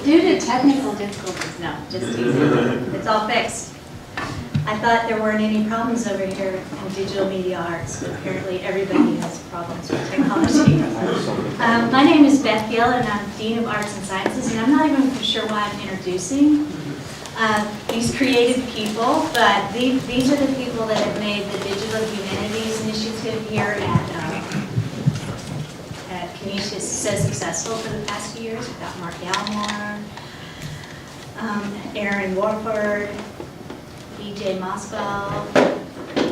Due to technical difficulties, no, just easy. It's all fixed. I thought there weren't any problems over here in digital media arts, but apparently everybody has problems with technology. My name is Beth Gill, and I'm Dean of Arts and Sciences, and I'm not even sure why I'm introducing these creative people, but these are the people that have made the Digital Humanities Initiative here at Canisius so successful for the past few years. We've got Mark Galmore, Aaron Warford, BJ Moswell,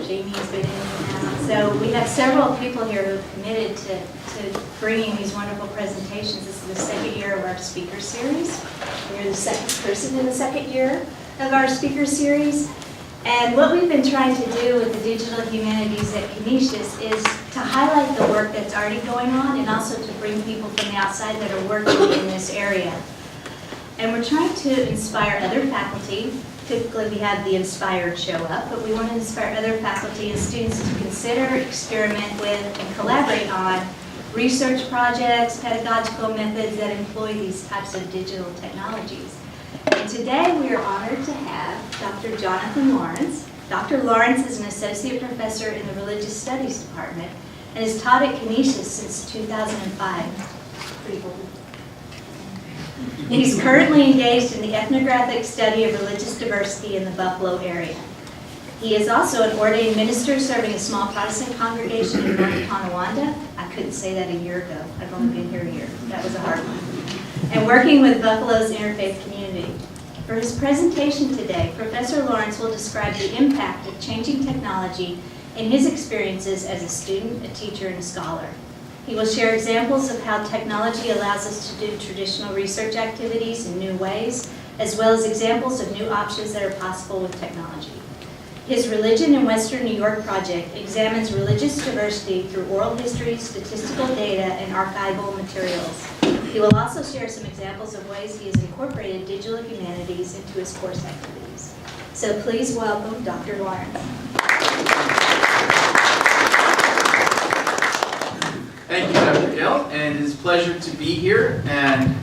Jamie's been in now. So we have several people here who have committed to bringing these wonderful presentations. This is the second year of our speaker series. We're the second person in the second year of our speaker series. And what we've been trying to do with the digital humanities at Canisius is to highlight the work that's already going on and also to bring people from the outside that are working in this area. And we're trying to inspire other faculty. Typically we have the inspired show up, but we want to inspire other faculty and students to consider, experiment with, and collaborate on research projects, pedagogical methods that employ these types of digital technologies. And today we are honored to have Dr. Jonathan Lawrence. Dr. Lawrence is an associate professor in the Religious Studies Department and has taught at Canisius since 2005. Pretty old. He's currently engaged in the ethnographic study of religious diversity in the Buffalo area. He is also an ordained minister serving a small Protestant congregation in North Tonawanda. I couldn't say that a year ago. I've only been here a year. That was a hard one. And working with Buffalo's interfaith community. For his presentation today, Professor Lawrence will describe the impact of changing technology and his experiences as a student, a teacher, and a scholar. He will share examples of how technology allows us to do traditional research activities in new ways, as well as examples of new options that are possible with technology. His Religion in Western New York project examines religious diversity through oral history, statistical data, and archival materials. He will also share some examples of ways he has incorporated digital humanities into his course activities. So please welcome Dr. Lawrence. Thank you, Dr. Gill, and it is a pleasure to be here and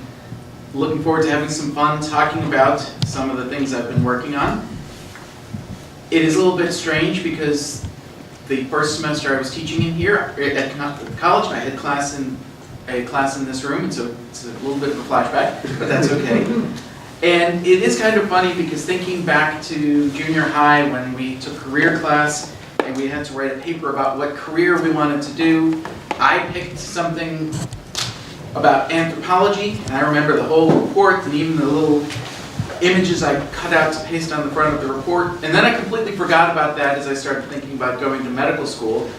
looking forward to having some fun talking about some of the things I've been working on. It is a little bit strange because the first semester I was teaching in here at college, I had a class in this room, and so it's a little bit of a flashback, but that's okay. And it is kind of funny because thinking back to junior high when we took career class and we had to write a paper about what career we wanted to do, I picked something about anthropology, and I remember the whole report and even the little images I cut out to paste on the front of the report. And then I completely forgot about that as I started thinking about going to medical school.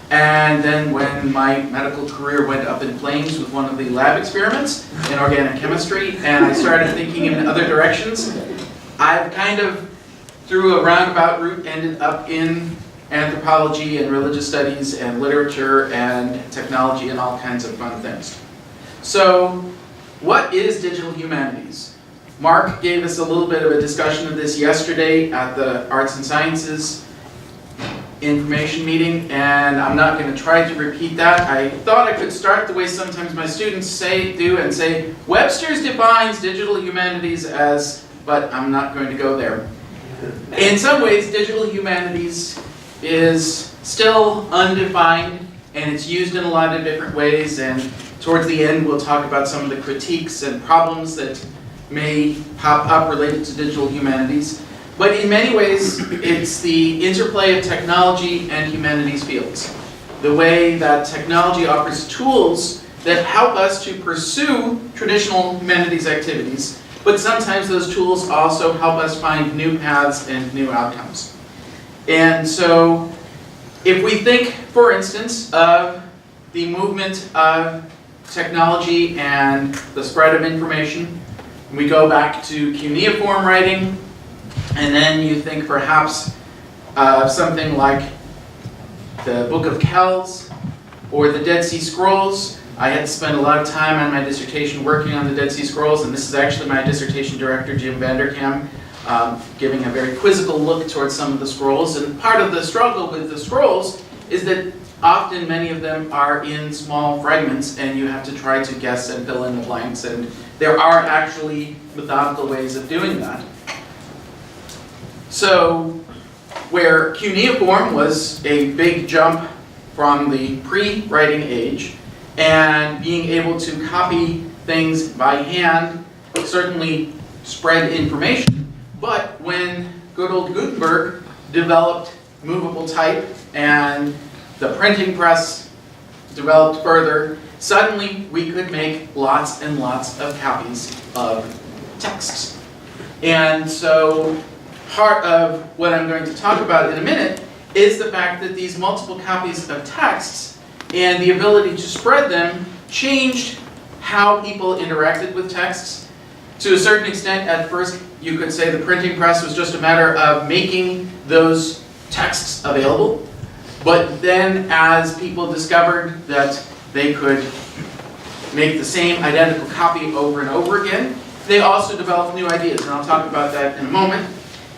And then when my medical career went up in flames with one of the lab experiments in organic chemistry, and I started thinking in other directions, I've kind of, through a roundabout route, ended up in anthropology and religious studies and literature and technology and all kinds of fun things. So, what is digital humanities? Mark gave us a little bit of a discussion of this yesterday at the Arts and Sciences information meeting, and I'm not going to try to repeat that. I thought I could start the way sometimes my students say, Webster's defines digital humanities as, but I'm not going to go there. In some ways, digital humanities is still undefined, and it's used in a lot of different ways, and towards the end we'll talk about some of the critiques and problems that may pop up related to digital humanities. But in many ways, it's the interplay of technology and humanities fields. The way that technology offers tools that help us to pursue traditional humanities activities, but sometimes those tools also help us find new paths and new outcomes. And so, if we think, for instance, of the movement of technology and the spread of information, we go back to cuneiform writing, and then you think perhaps of something like the Book of Kells or the Dead Sea Scrolls. I had to spend a lot of time on my dissertation working on the Dead Sea Scrolls, and this is actually my dissertation director, Jim Vanderkam, giving a very quizzical look towards some of the scrolls. And part of the struggle with the scrolls is that often many of them are in small fragments, and you have to try to guess and fill in the blanks, and there are actually methodical ways of doing that. So, where cuneiform was a big jump from the pre-writing age, and being able to copy things by hand certainly spread information, but when good old Gutenberg developed movable type and the printing press developed further, suddenly we could make lots and lots of copies of texts. And so part of what I'm going to talk about in a minute is the fact that these multiple copies of texts and the ability to spread them changed how people interacted with texts. To a certain extent, at first, you could say the printing press was just a matter of making those texts available. But then, as people discovered that they could make the same identical copy over and over again, they also developed new ideas, and I'll talk about that in a moment.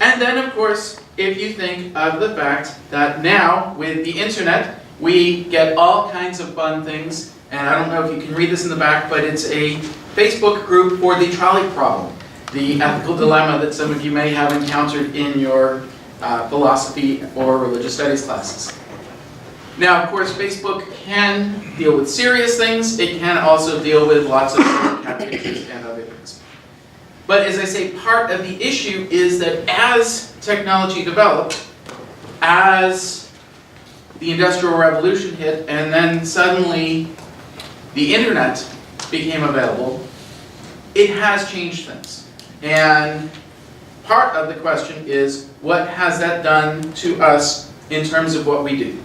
And then, of course, if you think of the fact that now, with the internet, we get all kinds of fun things, and I don't know if you can read this in the back, but it's a Facebook group for the trolley problem, the ethical dilemma that some of you may have encountered in your philosophy or religious studies classes. Now, of course, Facebook can deal with serious things. It can also deal with lots of cat pictures and other things. But as I say, part of the issue is that as technology developed, as the Industrial Revolution hit, and then suddenly the internet became available, it has changed things. And part of the question is, what has that done to us in terms of what we do?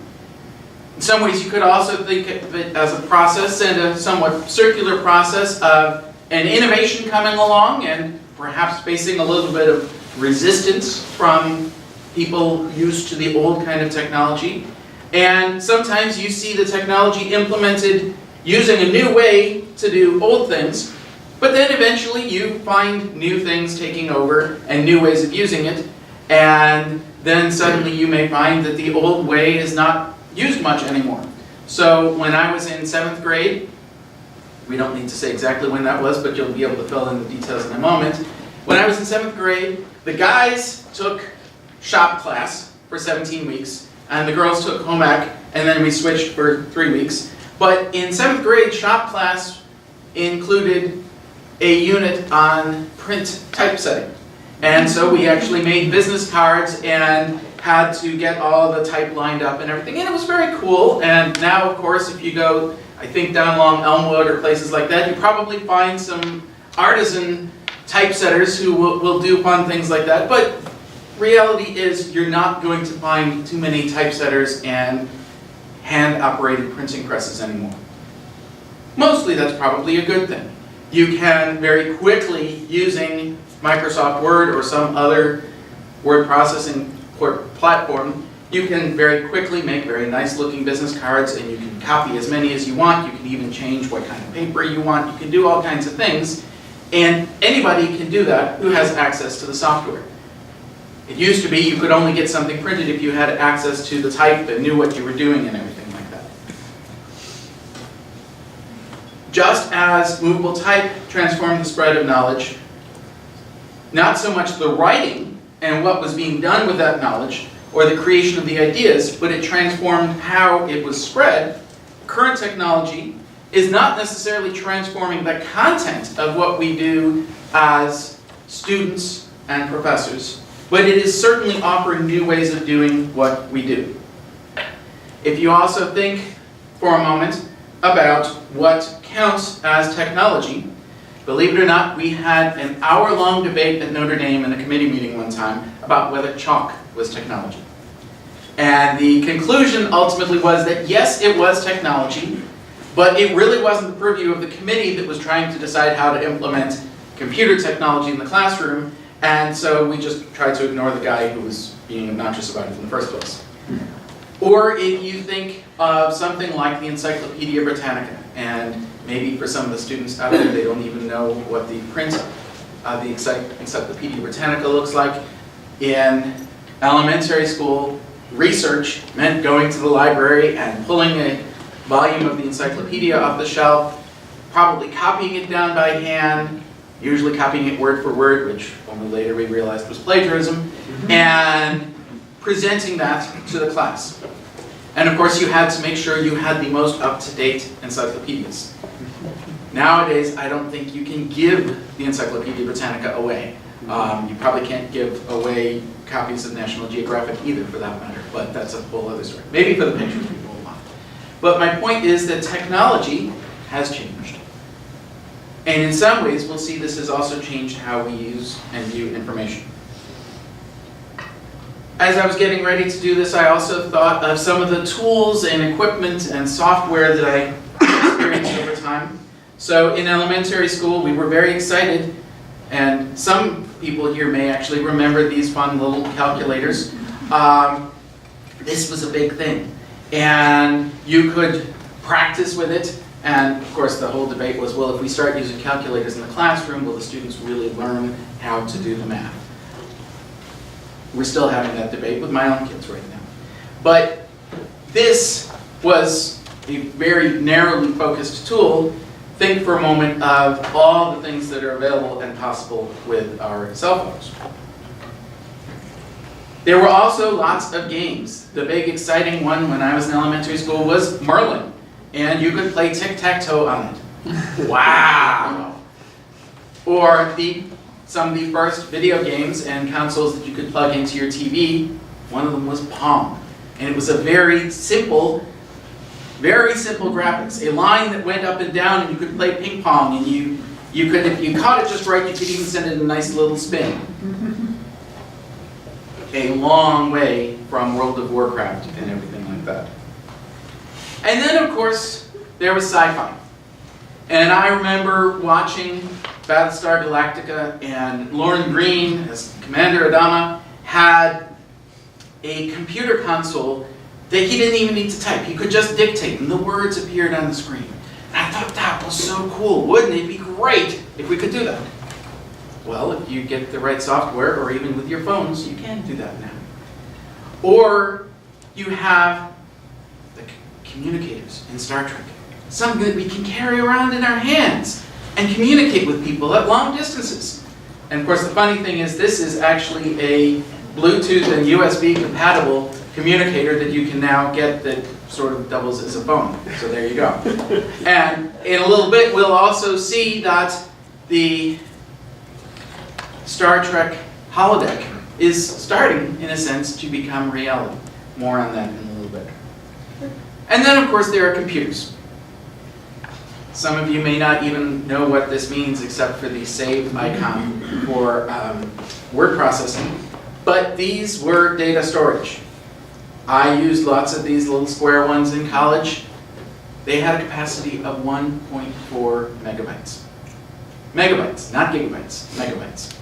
In some ways, you could also think of it as a process, and a somewhat circular process of an innovation coming along and perhaps facing a little bit of resistance from people used to the old kind of technology. And sometimes you see the technology implemented using a new way to do old things, but then eventually you find new things taking over and new ways of using it, and then suddenly you may find that the old way is not used much anymore. So when I was in 7th grade, we don't need to say exactly when that was, but you'll be able to fill in the details in a moment. When I was in 7th grade, the guys took shop class for 17 weeks, and the girls took home ec, and then we switched for 3 weeks. But in 7th grade, shop class included a unit on print typesetting. And so we actually made business cards and had to get all the type lined up and everything. And it was very cool. And now, of course, if you go, I think, down along Elmwood or places like that, you probably find some artisan typesetters who will do fun things like that. But reality is you're not going to find too many typesetters and hand-operated printing presses anymore. Mostly that's probably a good thing. You can very quickly, using Microsoft Word or some other word processing platform, you can very quickly make very nice looking business cards, and you can copy as many as you want. You can even change what kind of paper you want. You can do all kinds of things, and anybody can do that who has access to the software. It used to be you could only get something printed if you had access to the type that knew what you were doing and everything like that. Just as movable type transformed the spread of knowledge, not so much the writing and what was being done with that knowledge or the creation of the ideas, but it transformed how it was spread. Current technology is not necessarily transforming the content of what we do as students and professors, but it is certainly offering new ways of doing what we do. If you also think for a moment about what counts as technology, believe it or not, we had an hour-long debate at Notre Dame in a committee meeting one time about whether chalk was technology. And the conclusion ultimately was that yes, it was technology, but it really wasn't the purview of the committee that was trying to decide how to implement computer technology in the classroom, and so we just tried to ignore the guy who was being obnoxious about it in the first place. Or if you think of something like the Encyclopedia Britannica, and maybe for some of the students out there, they don't even know what the print of the Encyclopedia Britannica looks like. In elementary school, research meant going to the library and pulling a volume of the encyclopedia off the shelf, probably copying it down by hand, usually copying it word for word, which only later we realized was plagiarism, and presenting that to the class. And of course you had to make sure you had the most up-to-date encyclopedias. Nowadays, I don't think you can give the Encyclopedia Britannica away. You probably can't give away copies of National Geographic either, for that matter, but that's a whole other story. Maybe for the pictures people will want. But my point is that technology has changed. And in some ways, we'll see this has also changed how we use and view information. As I was getting ready to do this, I also thought of some of the tools and equipment and software that I experienced over time. So in elementary school, we were very excited, and some people here may actually remember these fun little calculators. This was a big thing, and you could practice with it, and of course the whole debate was, well, if we start using calculators in the classroom, will the students really learn how to do the math? We're still having that debate with my own kids right now. But this was a very narrowly focused tool. Think for a moment of all the things that are available and possible with our cell phones. There were also lots of games. The big exciting one when I was in elementary school was Merlin. And you could play tic-tac-toe on it. Wow! Or some of the first video games and consoles that you could plug into your TV, one of them was Pong. And it was a very simple graphics. A line that went up and down, and you could play ping pong, and you could, if you caught it just right, you could even send it a nice little spin. A long way from World of Warcraft and everything like that. And then, of course, there was sci-fi. And I remember watching Battlestar Galactica, and Lorne Greene, as Commander Adama, had a computer console that he didn't even need to type. He could just dictate, and the words appeared on the screen. And I thought that was so cool. Wouldn't it be great if we could do that? Well, if you get the right software, or even with your phones, you can do that now. Or you have the communicators in Star Trek. Something that we can carry around in our hands and communicate with people at long distances. And of course, the funny thing is, this is actually a Bluetooth and USB compatible communicator that you can now get that sort of doubles as a phone. So there you go. And in a little bit, we'll also see that the Star Trek holodeck is starting, in a sense, to become reality. More on that in a little bit. And then, of course, there are computers. Some of you may not even know what this means except for the save icon for word processing. But these were data storage. I used lots of these little square ones in college. They had a capacity of 1.4 megabytes. Megabytes, not gigabytes, megabytes.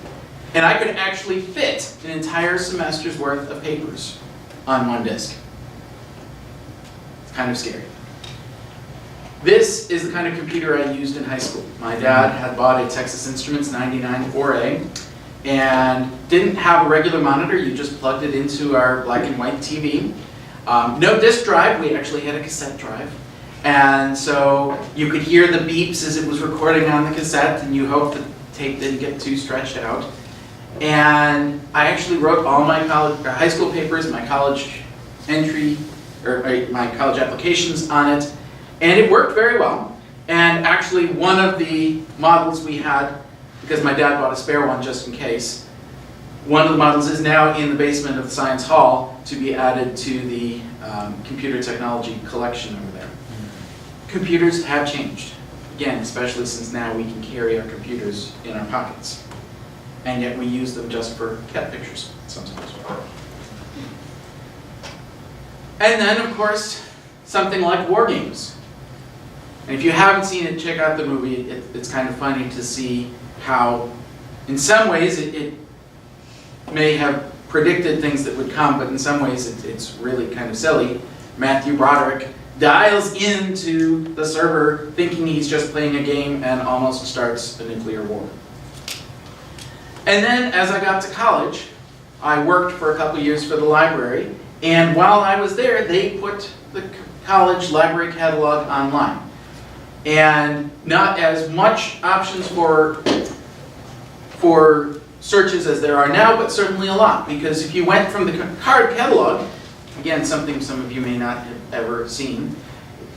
And I could actually fit an entire semester's worth of papers on one disk. It's kind of scary. This is the kind of computer I used in high school. My dad had bought a Texas Instruments 99 4A and didn't have a regular monitor. You just plugged it into our black and white TV. No disk drive, we actually had a cassette drive. And so you could hear the beeps as it was recording on the cassette, and you hope the tape didn't get too stretched out. And I actually wrote all my high school papers, my college entry, or my college applications on it. And it worked very well. And actually one of the models we had, because my dad bought a spare one just in case, one of the models is now in the basement of the Science Hall to be added to the computer technology collection over there. Computers have changed. Again, especially since now we can carry our computers in our pockets. And yet we use them just for cat pictures sometimes. And then, of course, something like war games. And if you haven't seen it, check out the movie. It's kind of funny to see how, in some ways, it may have predicted things that would come, but in some ways it's really kind of silly. Matthew Broderick dials into the server thinking he's just playing a game and almost starts a nuclear war. And then, as I got to college, I worked for a couple years for the library, And while I was there, they put the college library catalog online. And not as much options for searches as there are now, but certainly a lot. Because if you went from the card catalog, again, something some of you may not have ever seen,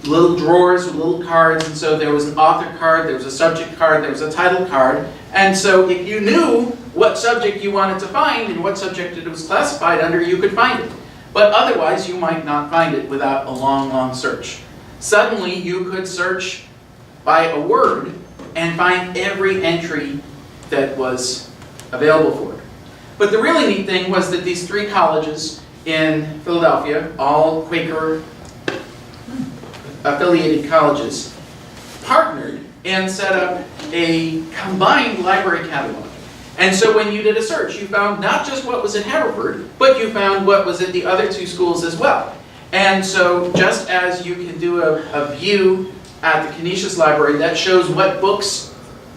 little drawers with little cards, and so there was an author card, there was a subject card, there was a title card, and so if you knew what subject you wanted to find and what subject it was classified under, you could find it. But otherwise, you might not find it without a long, long search. Suddenly, you could search by a word and find every entry that was available for it. But the really neat thing was that these 3 colleges in Philadelphia, all Quaker affiliated colleges, partnered and set up a combined library catalog. And so when you did a search, you found not just what was at Haverford, but you found what was at the other 2 schools as well. And so just as you can do a view at the Canisius Library that shows what books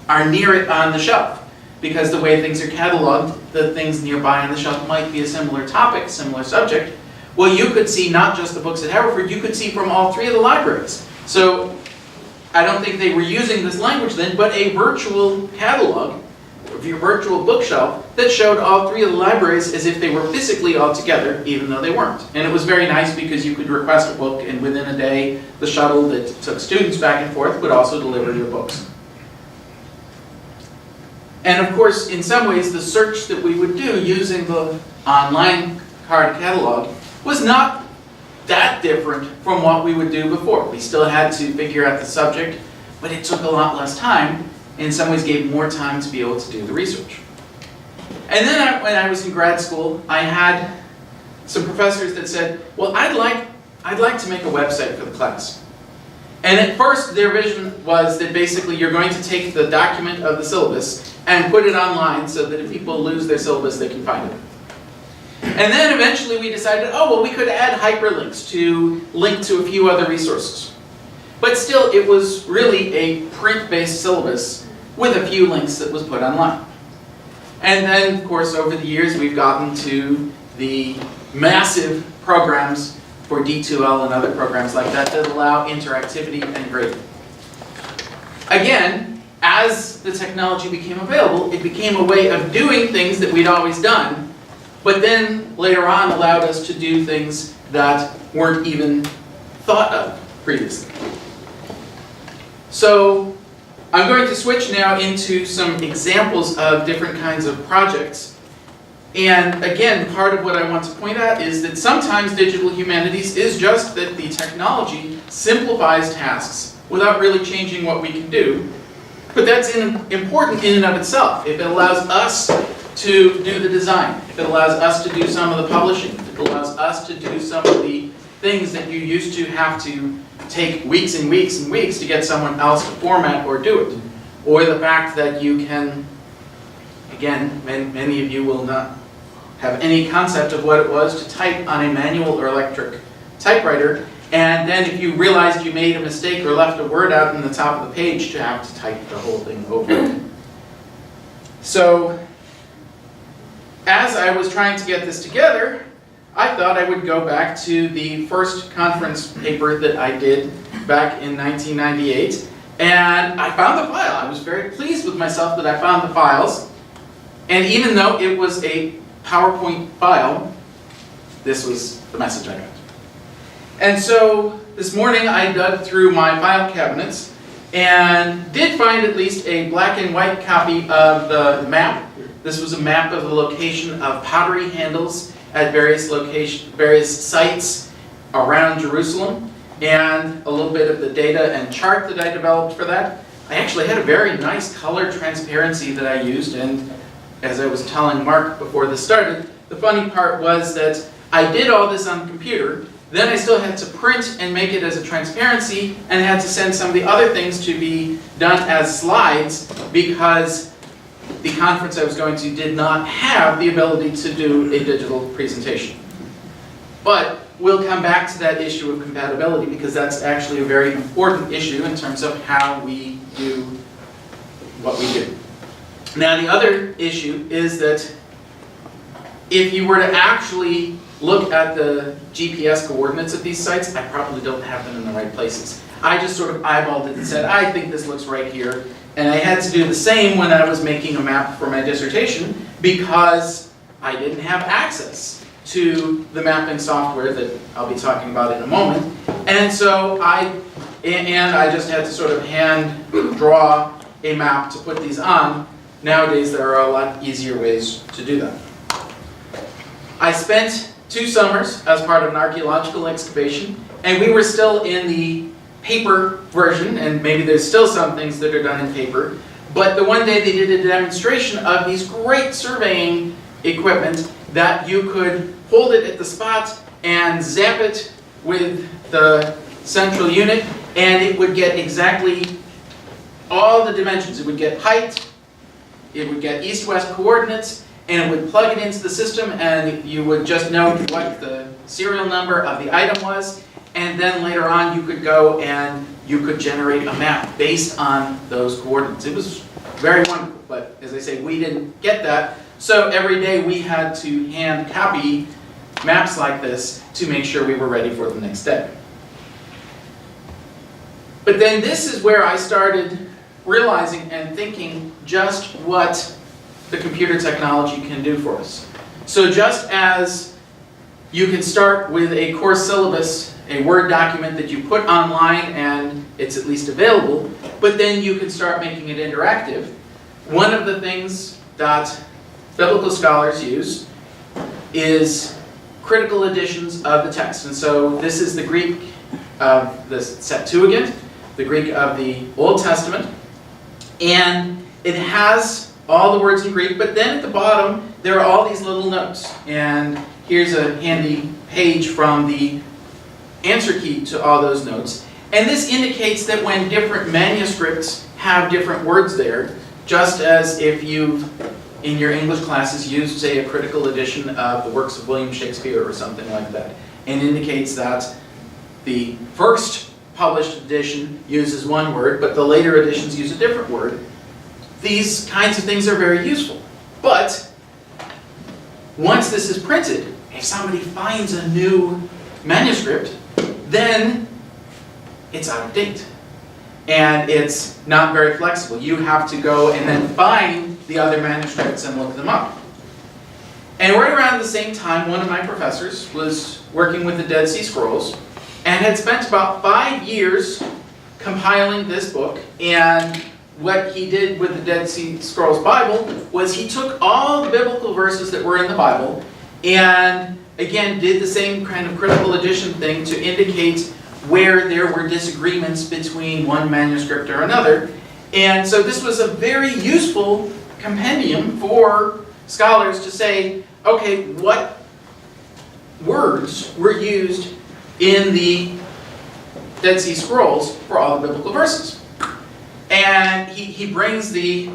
are near it on the shelf, because the way things are cataloged, the things nearby on the shelf might be a similar topic, similar subject. Well, you could see not just the books at Haverford, you could see from all 3 of the libraries. So I don't think they were using this language then, but a virtual catalog, your virtual bookshelf, that showed all 3 of the libraries as if they were physically all together, even though they weren't. And it was very nice because you could request a book, and within a day, the shuttle that took students back and forth would also deliver your books. And of course, in some ways, the search that we would do using the online card catalog was not that different from what we would do before. We still had to figure out the subject, but it took a lot less time, and in some ways gave more time to be able to do the research. And then when I was in grad school, I had some professors that said, well, I'd like to make a website for the class. And at first, their vision was that basically you're going to take the document of the syllabus and put it online so that if people lose their syllabus, they can find it. And then eventually we decided, oh, well, we could add hyperlinks to link to a few other resources. But still, it was really a print-based syllabus with a few links that was put online. And then, of course, over the years, we've gotten to the massive programs for D2L and other programs like that that allow interactivity and grading. Again, as the technology became available, it became a way of doing things that we'd always done, but then later on allowed us to do things that weren't even thought of previously. So I'm going to switch now into some examples of different kinds of projects. And again, part of what I want to point out is that sometimes digital humanities is just that the technology simplifies tasks without really changing what we can do. But that's important in and of itself. If it allows us to do the design, if it allows us to do some of the publishing, if it allows us to do some of the things that you used to have to take weeks and weeks and weeks to get someone else to format or do it. Or the fact that you can, again, many of you will not have any concept of what it was to type on a manual or electric typewriter, and then if you realized you made a mistake or left a word out in the top of the page, to have to type the whole thing over again. So, as I was trying to get this together, I thought I would go back to the first conference paper that I did back in 1998, and I found the file. I was very pleased with myself that I found the files, and even though it was a PowerPoint file, this was the message I got. And so this morning I dug through my file cabinets and did find at least a black and white copy of the map. This was a map of the location of pottery handles at various sites around Jerusalem, and a little bit of the data and chart that I developed for that. I actually had a very nice color transparency that I used, and as I was telling Mark before this started, the funny part was that I did all this on the computer, then I still had to print and make it as a transparency, and had to send some of the other things to be done as slides because the conference I was going to did not have the ability to do a digital presentation. But we'll come back to that issue of compatibility because that's actually a very important issue in terms of how we do what we do. Now the other issue is that if you were to actually look at the GPS coordinates of these sites, I probably don't have them in the right places. I just sort of eyeballed it and said, I think this looks right here. And I had to do the same when I was making a map for my dissertation because I didn't have access to the mapping software that I'll be talking about in a moment. And so I just had to sort of hand draw a map to put these on. Nowadays, there are a lot easier ways to do that. I spent 2 summers as part of an archaeological excavation, and we were still in the paper version, and maybe there's still some things that are done in paper, but the one day they did a demonstration of these great surveying equipment that you could hold it at the spot and zap it with the central unit, and it would get exactly all the dimensions. It would get height, it would get east-west coordinates, and it would plug it into the system, and you would just know what the serial number of the item was, and then later on you could go and you could generate a map based on those coordinates. It was very wonderful, but as I say, we didn't get that, so every day we had to hand copy maps like this to make sure we were ready for the next day. But then this is where I started realizing and thinking just what the computer technology can do for us. So just as you can start with a course syllabus, a Word document that you put online and it's at least available, but then you can start making it interactive. One of the things that biblical scholars use is critical editions of the text. And so this is the Greek of the Septuagint, the Greek of the Old Testament, and it has all the words in Greek, but then at the bottom there are all these little notes. And here's a handy page from the answer key to all those notes. And this indicates that when different manuscripts have different words there, just as if you've, in your English classes, used, say, a critical edition of the works of William Shakespeare or something like that, and indicates that the first published edition uses one word, but the later editions use a different word, these kinds of things are very useful. But once this is printed, if somebody finds a new manuscript, then it's out of date. And it's not very flexible. You have to go and then find the other manuscripts and look them up. And right around the same time, one of my professors was working with the Dead Sea Scrolls and had spent about 5 years compiling this book. And what he did with the Dead Sea Scrolls Bible was he took all the biblical verses that were in the Bible and again did the same kind of critical edition thing to indicate where there were disagreements between one manuscript or another. And so this was a very useful compendium for scholars to say, okay, what words were used in the Dead Sea Scrolls for all the biblical verses? And he brings the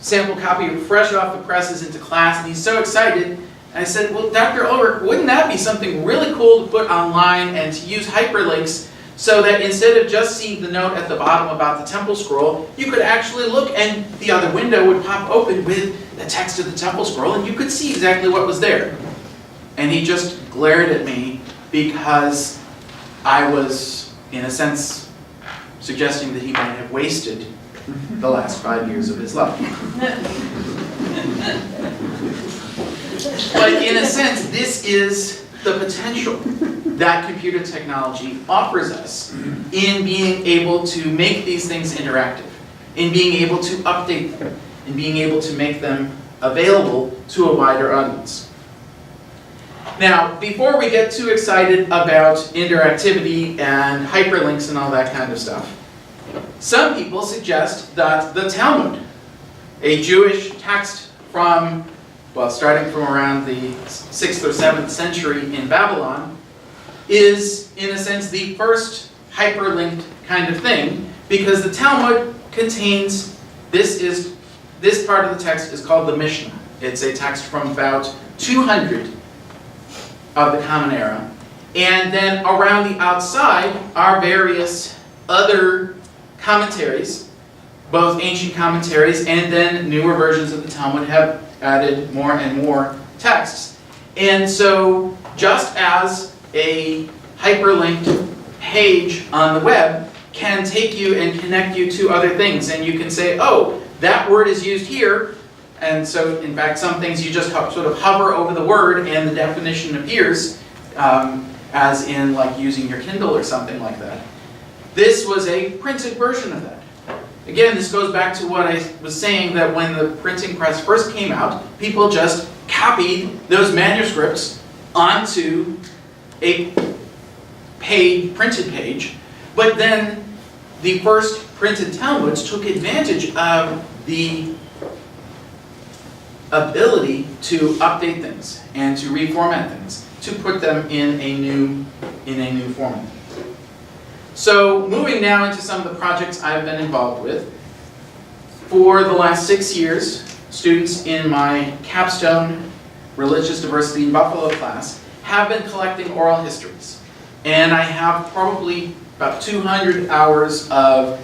sample copy fresh off the presses into class, and he's so excited. And I said, well, Dr. Ulrich, wouldn't that be something really cool to put online and to use hyperlinks so that instead of just seeing the note at the bottom about the temple scroll, you could actually look and the other window would pop open with the text of the temple scroll and you could see exactly what was there. And he just glared at me because I was, in a sense, suggesting that he might have wasted the last 5 years of his life. But in a sense, this is the potential that computer technology offers us in being able to make these things interactive, in being able to update them, in being able to make them available to a wider audience. Now, before we get too excited about interactivity and hyperlinks and all that kind of stuff, some people suggest that the Talmud, a Jewish text from, well, starting from around the 6th or 7th century in Babylon, is, in a sense, the first hyperlinked kind of thing, because the Talmud contains, this part of the text is called the Mishnah. It's a text from about 200 of the Common Era. And then around the outside are various other commentaries, both ancient commentaries and then newer versions of the Talmud have added more and more texts. And so just as a hyperlinked page on the web can take you and connect you to other things. And you can say, oh, that word is used here. And so, in fact, some things you just sort of hover over the word and the definition appears, as in like using your Kindle or something like that. This was a printed version of that. Again, this goes back to what I was saying, that when the printing press first came out, people just copied those manuscripts onto a printed page. But then the first printed Talmuds took advantage of the ability to update things and to reformat things, to put them in a new format. So moving now into some of the projects I've been involved with. For the last 6 years, students in my capstone Religious Diversity in Buffalo class have been collecting oral histories. And I have probably about 200 hours of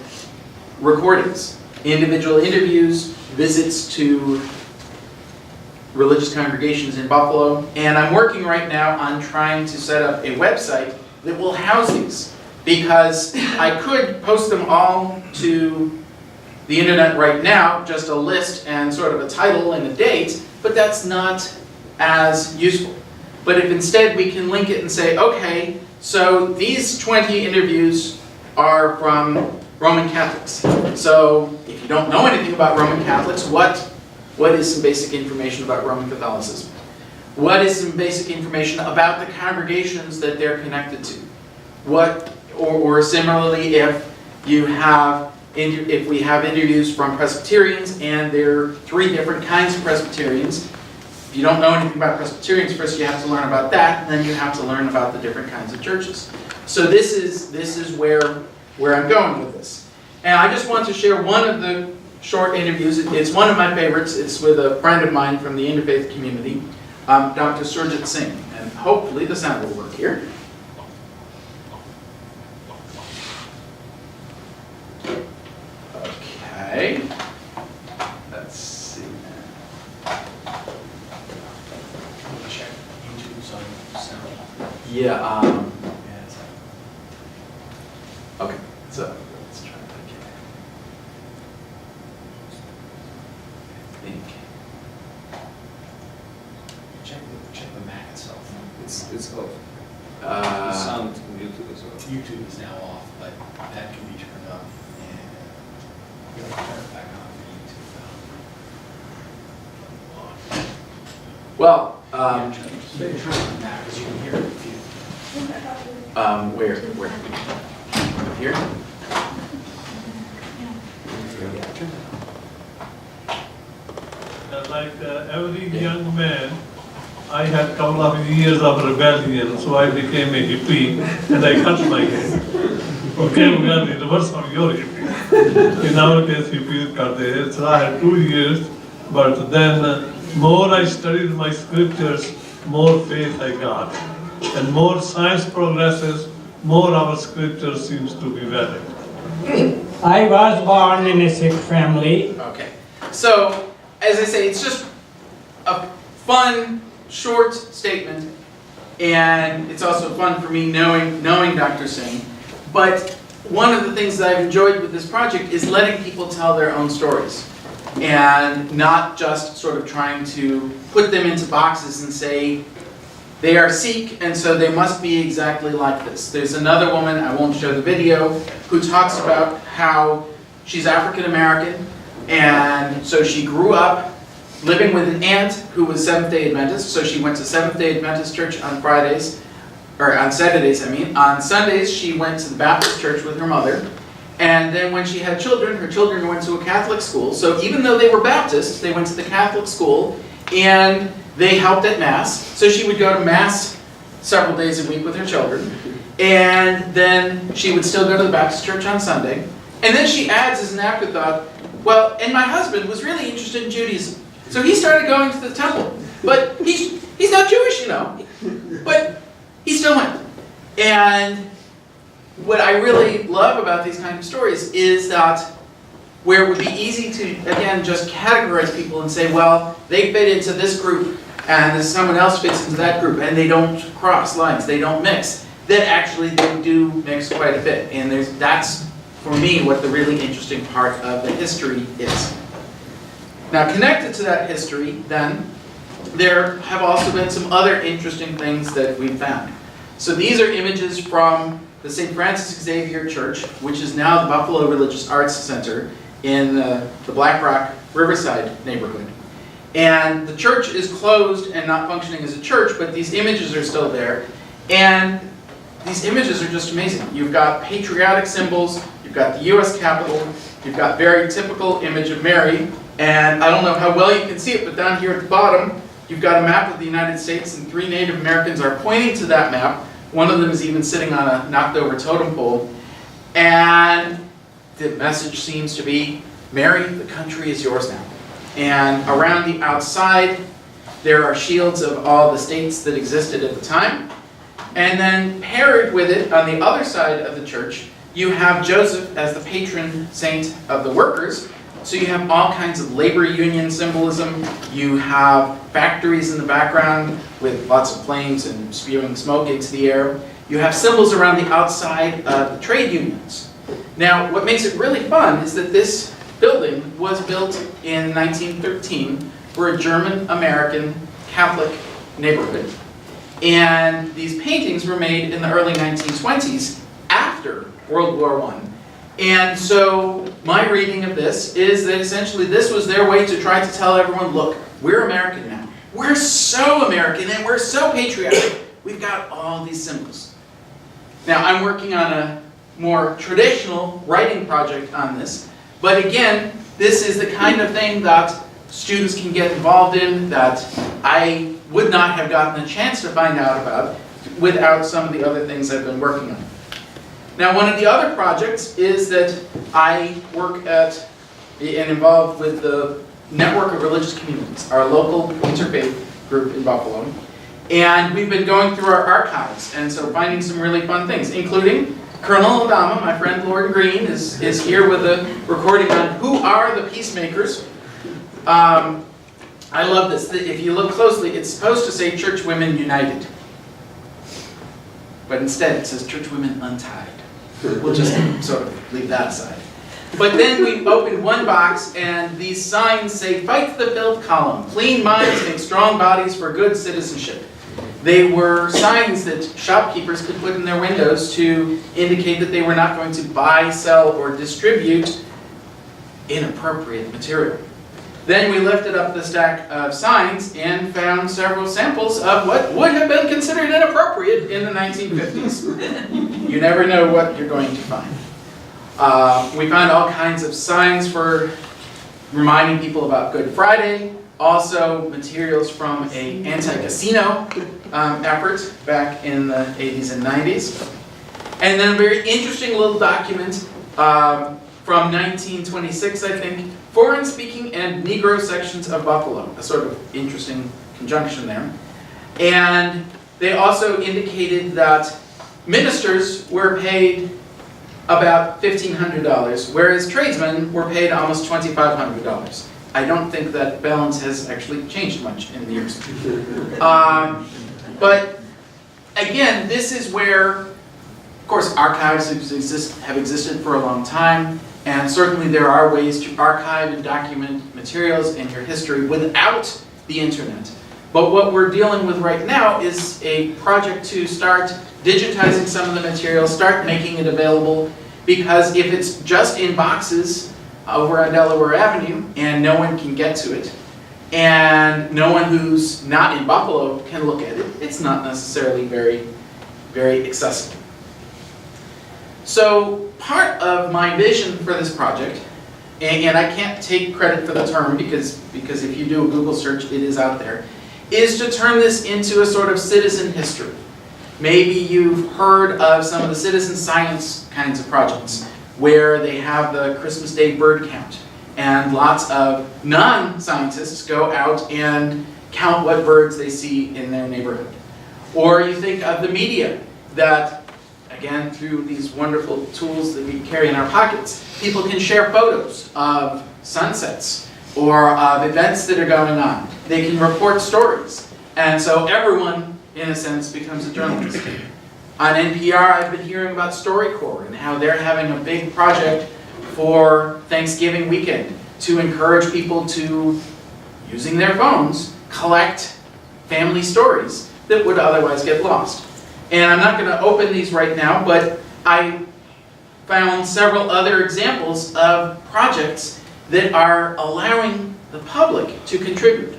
recordings, individual interviews, visits to religious congregations in Buffalo, and I'm working right now on trying to set up a website that will house these, because I could post them all to the internet right now, just a list and sort of a title and a date, but that's not as useful. But if instead we can link it and say, okay, so these 20 interviews are from Roman Catholics. So if you don't know anything about Roman Catholics, what is some basic information about Roman Catholicism? What is some basic information about the congregations that they're connected to? Or similarly, if we have interviews from Presbyterians, and there are 3 different kinds of Presbyterians. If you don't know anything about Presbyterians, first you have to learn about that, and then you have to learn about the different kinds of churches. So this is where I'm going with this. And I just want to share one of the short interviews. It's one of my favorites. It's with a friend of mine from the interfaith community, Dr. Surjit Singh. And hopefully the sound will work here. Okay. Let's see. Check YouTube's on sound. Yeah. Okay. So let's try that again. I think. Check the Mac itself. It's off. The Uh, sound on YouTube as well. YouTube is now off, but that can be turned up, and you have to turn it back on for YouTube. well, Turn it on Mac, because you can hear it if you. where? Here? Like every young man, I had a couple of years of rebellion, so I became a hippie and I cut my hair. Okay, we are the reverse of your hippie. In our case, hippies cut their hair, so I had 2 years, but then more I studied my scriptures, more faith I got. And more science progresses, more our scripture seems to be valid. I was born in a Sikh family. Okay. So, as I say, it's just a fun, short statement, and it's also fun for me knowing Dr. Singh. But one of the things that I've enjoyed with this project is letting people tell their own stories, and not just sort of trying to put them into boxes and say, they are Sikh, and so they must be exactly like this. There's another woman, I won't show the video, who talks about how she's African American, and so she grew up living with an aunt who was Seventh-day Adventist, so she went to Seventh-day Adventist church on Fridays, or on Saturdays, I mean. On Sundays, she went to the Baptist church with her mother, and then when she had children, her children went to a Catholic school, so even though they were Baptist, they went to the Catholic school, and they helped at Mass, so she would go to Mass several days a week with her children, and then she would still go to the Baptist church on Sunday. And then she adds as an afterthought, well, and my husband was really interested in Judaism, so he started going to the temple. But he's not Jewish, you know, but he still went. And what I really love about these kind of stories is that where it would be easy to, again, just categorize people and say, well, they fit into this group, and then someone else fits into that group, and they don't cross lines, they don't mix. Then actually they do mix quite a bit, and that's, for me, what the really interesting part of the history is. Now, connected to that history, then, there have also been some other interesting things that we've found. So these are images from the St. Francis Xavier Church, which is now the Buffalo Religious Arts Center in the Black Rock Riverside neighborhood. And the church is closed and not functioning as a church, but these images are still there. And these images are just amazing. You've got patriotic symbols, you've got the US Capitol, you've got very typical image of Mary, and I don't know how well you can see it, but down here at the bottom, you've got a map of the United States, and 3 Native Americans are pointing to that map. One of them is even sitting on a knocked-over totem pole. And the message seems to be, Mary, the country is yours now. And around the outside, there are shields of all the states that existed at the time. And then paired with it, on the other side of the church, you have Joseph as the patron saint of the workers. So you have all kinds of labor union symbolism. You have factories in the background with lots of flames and spewing smoke into the air. You have symbols around the outside of the trade unions. Now, what makes it really fun is that this building was built in 1913 for a German-American Catholic neighborhood. And these paintings were made in the early 1920s after World War I. And so my reading of this is that essentially this was their way to try to tell everyone, look, we're American now. We're so American and we're so patriotic. We've got all these symbols. Now, I'm working on a more traditional writing project on this. But again, this is the kind of thing that students can get involved in that I would not have gotten a chance to find out about without some of the other things I've been working on. Now, one of the other projects is that I work at and involved with the Network of Religious Communities, our local interfaith group in Buffalo. And we've been going through our archives, and so finding some really fun things, including Colonel Adama, my friend Lord Green, is here with a recording on who are the peacemakers. I love this. If you look closely, it's supposed to say Church Women United. But instead it says Church Women Untied. We'll just sort of leave that aside. But then we open one box and these signs say, fight the filth column, clean minds make strong bodies for good citizenship. They were signs that shopkeepers could put in their windows to indicate that they were not going to buy, sell, or distribute inappropriate material. Then we lifted up the stack of signs and found several samples of what would have been considered inappropriate in the 1950s. You never know what you're going to find. We found all kinds of signs for reminding people about Good Friday, also materials from an anti-casino effort back in the 80s and 90s. And then a very interesting little document from 1926, I think, foreign-speaking and Negro sections of Buffalo, a sort of interesting conjunction there. And they also indicated that ministers were paid about $1,500, whereas tradesmen were paid almost $2,500. I don't think that balance has actually changed much in the years. But again, this is where, of course, archives have existed for a long time, and certainly there are ways to archive and document materials in your history without the internet. But what we're dealing with right now is a project to start digitizing some of the material, start making it available, because if it's just in boxes over on Delaware Avenue and no one can get to it, and no one who's not in Buffalo can look at it, it's not necessarily very, very accessible. So part of my vision for this project, and I can't take credit for the term because if you do a Google search, it is out there, is to turn this into a sort of citizen history. Maybe you've heard of some of the citizen science kinds of projects where they have the Christmas Day bird count and lots of non-scientists go out and count what birds they see in their neighborhood. Or you think of the media that, again, through these wonderful tools that we carry in our pockets, people can share photos of sunsets or of events that are going on. They can report stories. And so everyone, in a sense, becomes a journalist. On NPR, I've been hearing about StoryCorps and how they're having a big project for Thanksgiving weekend to encourage people to, using their phones, collect family stories that would otherwise get lost. And I'm not going to open these right now, but I found several other examples of projects that are allowing the public to contribute.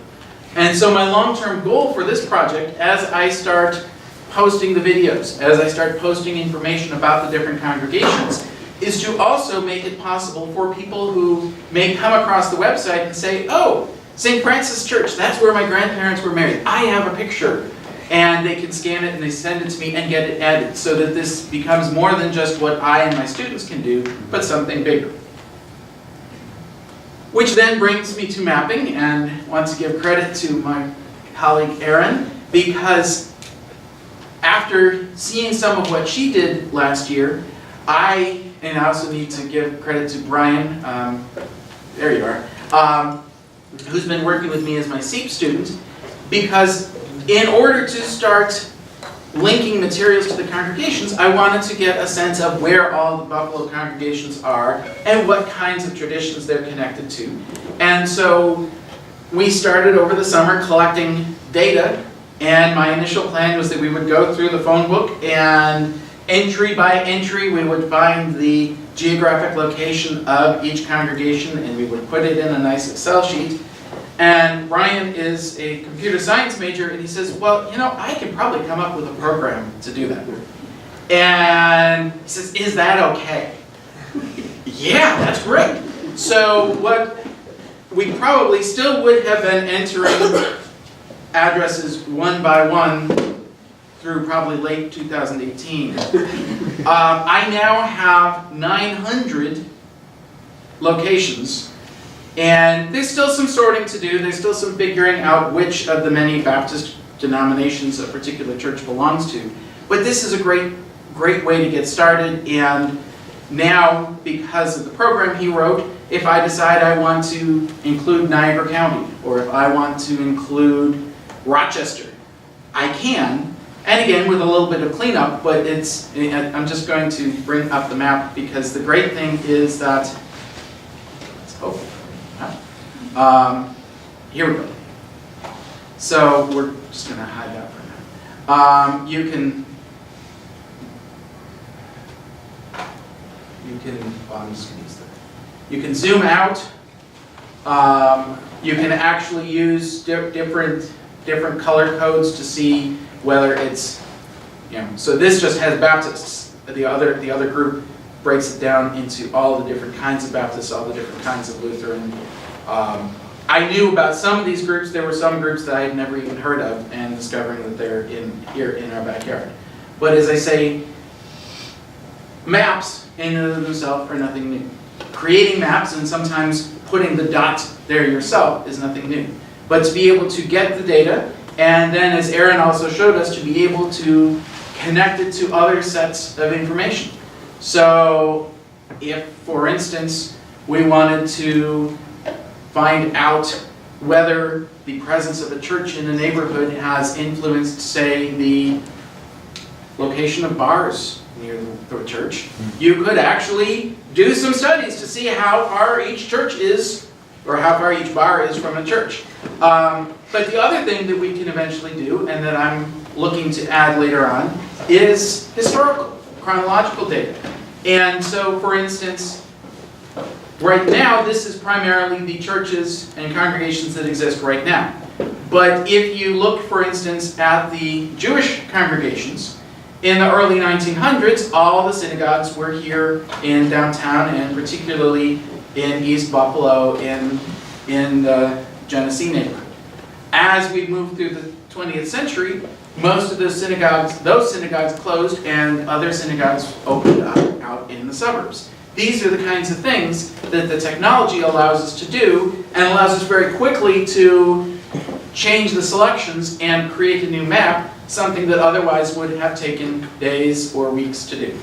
And so my long-term goal for this project, as I start posting the videos, as I start posting information about the different congregations, is to also make it possible for people who may come across the website and say, oh, St. Francis Church, that's where my grandparents were married. I have a picture. And they can scan it and they send it to me and get it added so that this becomes more than just what I and my students can do, but something bigger. Which then brings me to mapping, and I want to give credit to my colleague Erin, because after seeing some of what she did last year, and I also need to give credit to Brian, there you are, who's been working with me as my SEEP student, because in order to start linking materials to the congregations, I wanted to get a sense of where all the Buffalo congregations are and what kinds of traditions they're connected to. And so we started over the summer collecting data, and my initial plan was that we would go through the phone book and entry by entry we would find the geographic location of each congregation and we would put it in a nice Excel sheet. And Brian is a computer science major, and he says, well, you know, I could probably come up with a program to do that. And he says, is that okay? Yeah, that's great. So what we probably still would have been entering addresses one by one through probably late 2018. I now have 900 locations. And there's still some sorting to do. There's still some figuring out which of the many Baptist denominations a particular church belongs to. But this is a great way to get started. And now, because of the program he wrote, if I decide I want to include Niagara County, or if I want to include Rochester, I can. And again, with a little bit of cleanup, but I'm just going to bring up the map because the great thing is that, let's hope. Here we go. So we're just going to hide that for now. You can you can zoom out. You can actually use different color codes to see whether it's, so this just has Baptists. The other group breaks it down into all the different kinds of Baptists, all the different kinds of Lutheran. I knew about some of these groups. There were some groups that I had never even heard of, and discovering that they're here in our backyard. But as I say, maps in and of themselves are nothing new. Creating maps and sometimes putting the dot there yourself is nothing new. But to be able to get the data, and then as Aaron also showed us, to be able to connect it to other sets of information. So if, for instance, we wanted to find out whether the presence of a church in a neighborhood has influenced, say, the location of bars near the church, you could actually do some studies to see how far each church is, or how far each bar is from a church. But the other thing that we can eventually do, and that I'm looking to add later on, is historical, chronological data. And so, for instance, right now, this is primarily the churches and congregations that exist right now. But if you look, for instance, at the Jewish congregations, in the early 1900s, all the synagogues were here in downtown, and particularly in East Buffalo, in the Genesee neighborhood. As we moved through the 20th century, most of those synagogues closed, and other synagogues opened up out in the suburbs. These are the kinds of things that the technology allows us to do, and allows us very quickly to change the selections and create a new map, something that otherwise would have taken days or weeks to do.